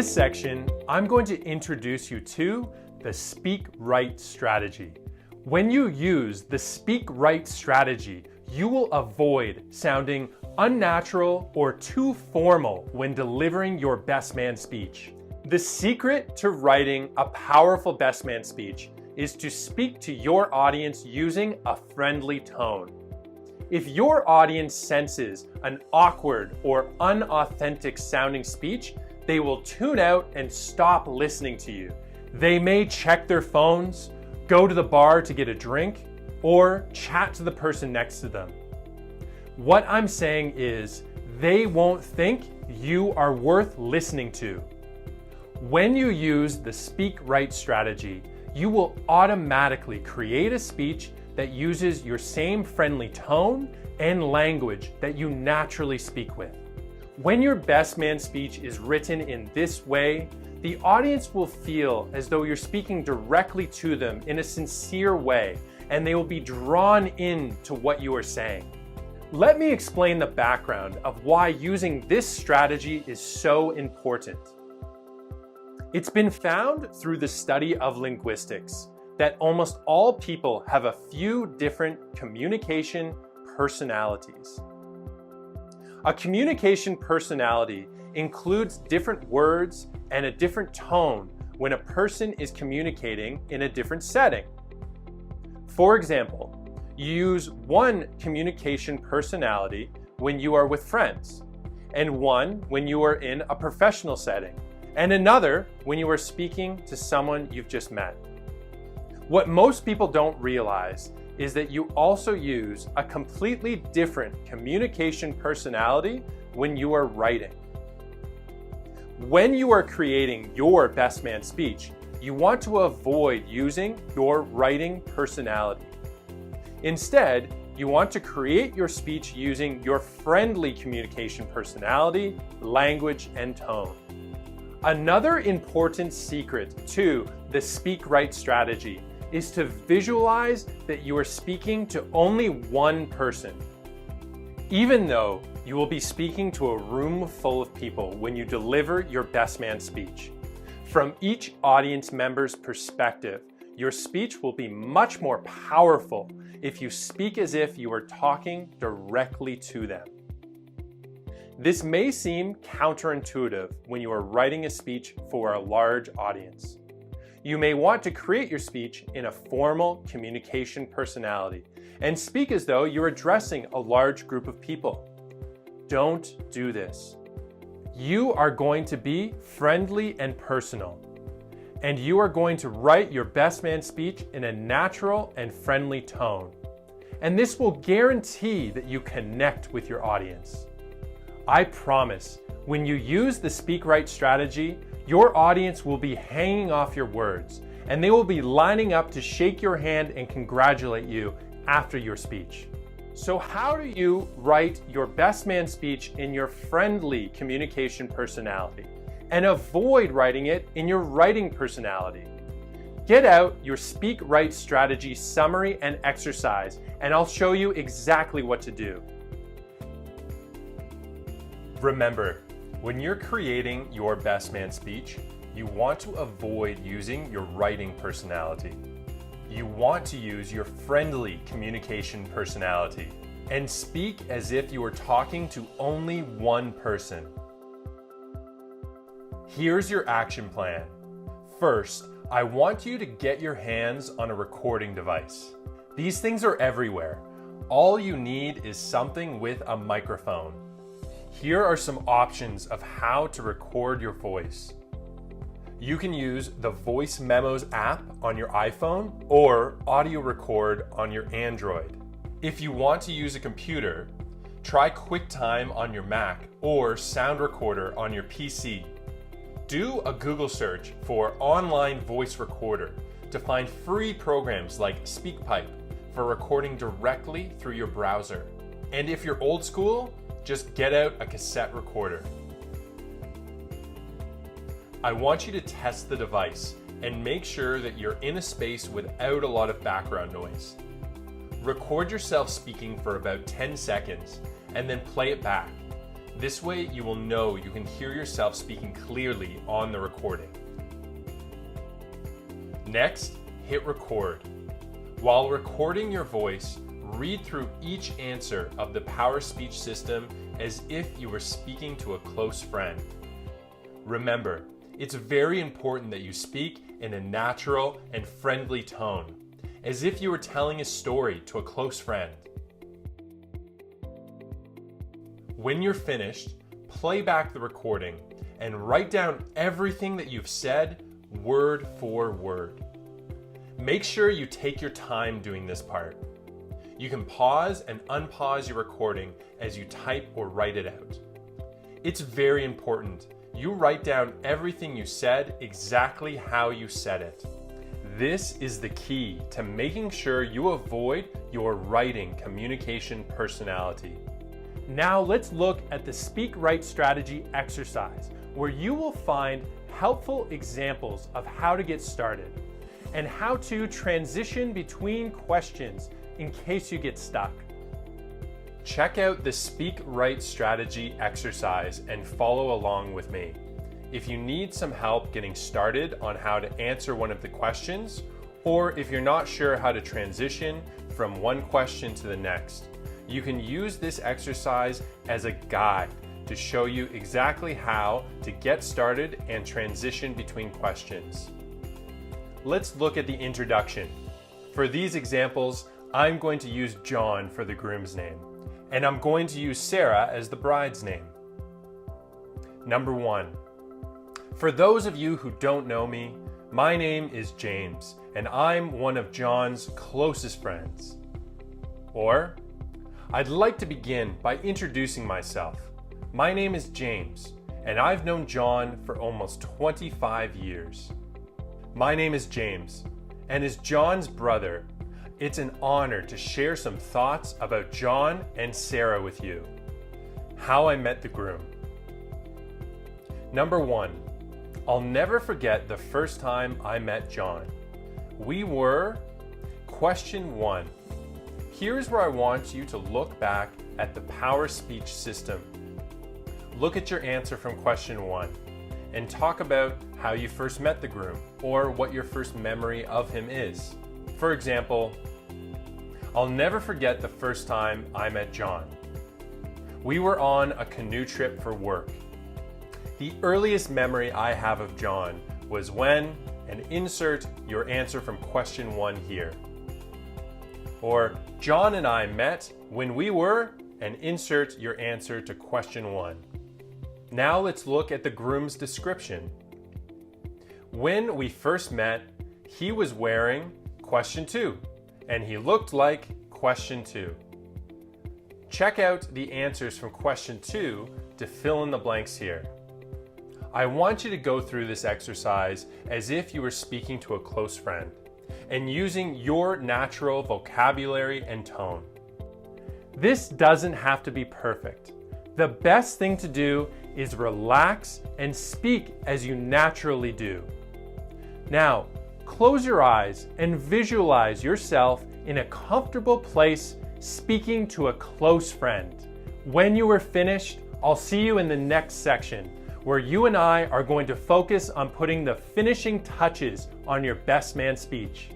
this section, I'm going to introduce you to the Speak Right strategy. When you use the Speak Right strategy, you will avoid sounding unnatural or too formal when delivering your best man speech. The secret to writing a powerful best man speech is to speak to your audience using a friendly tone. If your audience senses an awkward or unauthentic sounding speech, they will tune out and stop listening to you. They may check their phones, go to the bar to get a drink, or chat to the person next to them. What I'm saying is, they won't think you are worth listening to. When you use the Speak Right strategy, you will automatically create a speech that uses your same friendly tone and language that you naturally speak with. When your best man speech is written in this way, the audience will feel as though you're speaking directly to them in a sincere way, and they will be drawn into what you are saying. Let me explain the background of why using this strategy is so important. It's been found through the study of linguistics that almost all people have a few different communication personalities. A communication personality includes different words and a different tone when a person is communicating in a different setting. For example, you use one communication personality when you are with friends, and one when you are in a professional setting, and another when you are speaking to someone you've just met. What most people don't realize is that you also use a completely different communication personality when you are writing. When you are creating your best man speech, you want to avoid using your writing personality. Instead, you want to create your speech using your friendly communication personality, language, and tone. Another important secret to the Speak Right strategy is to visualize that you are speaking to only one person. Even though you will be speaking to a room full of people when you deliver your best man speech, from each audience member's perspective, your speech will be much more powerful if you speak as if you are talking directly to them. This may seem counterintuitive when you are writing a speech for a large audience. You may want to create your speech in a formal communication personality and speak as though you're addressing a large group of people. Don't do this. You are going to be friendly and personal, and you are going to write your best man speech in a natural and friendly tone. And this will guarantee that you connect with your audience. I promise, when you use the Speak Right strategy, your audience will be hanging off your words, and they will be lining up to shake your hand and congratulate you after your speech. So how do you write your best man speech in your friendly communication personality and avoid writing it in your writing personality? Get out your Speak Right strategy summary and exercise, and I'll show you exactly what to do. Remember, when you're creating your best man speech, you want to avoid using your writing personality. You want to use your friendly communication personality and speak as if you are talking to only one person. Here's your action plan. First, I want you to get your hands on a recording device. These things are everywhere. All you need is something with a microphone. Here are some options of how to record your voice. You can use the Voice Memos app on your iPhone or audio record on your Android. If you want to use a computer, try QuickTime on your Mac or Sound Recorder on your PC. Do a Google search for online voice recorder to find free programs like SpeakPipe for recording directly through your browser. And if you're old school, just get out a cassette recorder. I want you to test the device and make sure that you're in a space without a lot of background noise. Record yourself speaking for about 10 seconds and then play it back. This way you will know you can hear yourself speaking clearly on the recording. Next, hit record. While recording your voice, read through each answer of the Power Speech system as if you were speaking to a close friend. Remember, it's very important that you speak in a natural and friendly tone, as if you were telling a story to a close friend. When you're finished, play back the recording and write down everything that you've said, word for word. Make sure you take your time doing this part. You can pause and unpause your recording as you type or write it out. It's very important you write down everything you said exactly how you said it. This is the key to making sure you avoid your writing communication personality. Now let's look at the Speak Right strategy exercise, where you will find helpful examples of how to get started and how to transition between questions in case you get stuck. Check out the Speak Right strategy exercise and follow along with me. If you need some help getting started on how to answer one of the questions, or if you're not sure how to transition from one question to the next, you can use this exercise as a guide to show you exactly how to get started and transition between questions. Let's look at the introduction. For these examples, I'm going to use John for the groom's name, and I'm going to use Sarah as the bride's name. Number 1. For those of you who don't know me, my name is James, and I'm one of John's closest friends. Or, I'd like to begin by introducing myself. My name is James, and I've known John for almost 25 years. My name is James, and as John's brother, it's an honor to share some thoughts about John and Sarah with you. How I met the groom. Number 1, I'll never forget the first time I met John. We were question 1. Here's where I want you to look back at the Power Speech system. Look at your answer from question 1 and talk about how you first met the groom or what your first memory of him is. For example, I'll never forget the first time I met John. We were on a canoe trip for work. The earliest memory I have of John was when, and insert your answer from question 1 here. Or, John and I met when we were, and insert your answer to question 1. Now let's look at the groom's description. When we first met, he was wearing question 2, and he looked like question 2. Check out the answers from question 2 to fill in the blanks here. I want you to go through this exercise as if you were speaking to a close friend and using your natural vocabulary and tone. This doesn't have to be perfect. The best thing to do is relax and speak as you naturally do. Now, close your eyes and visualize yourself in a comfortable place speaking to a close friend. When you are finished, I'll see you in the next section, where you and I are going to focus on putting the finishing touches on your best man speech.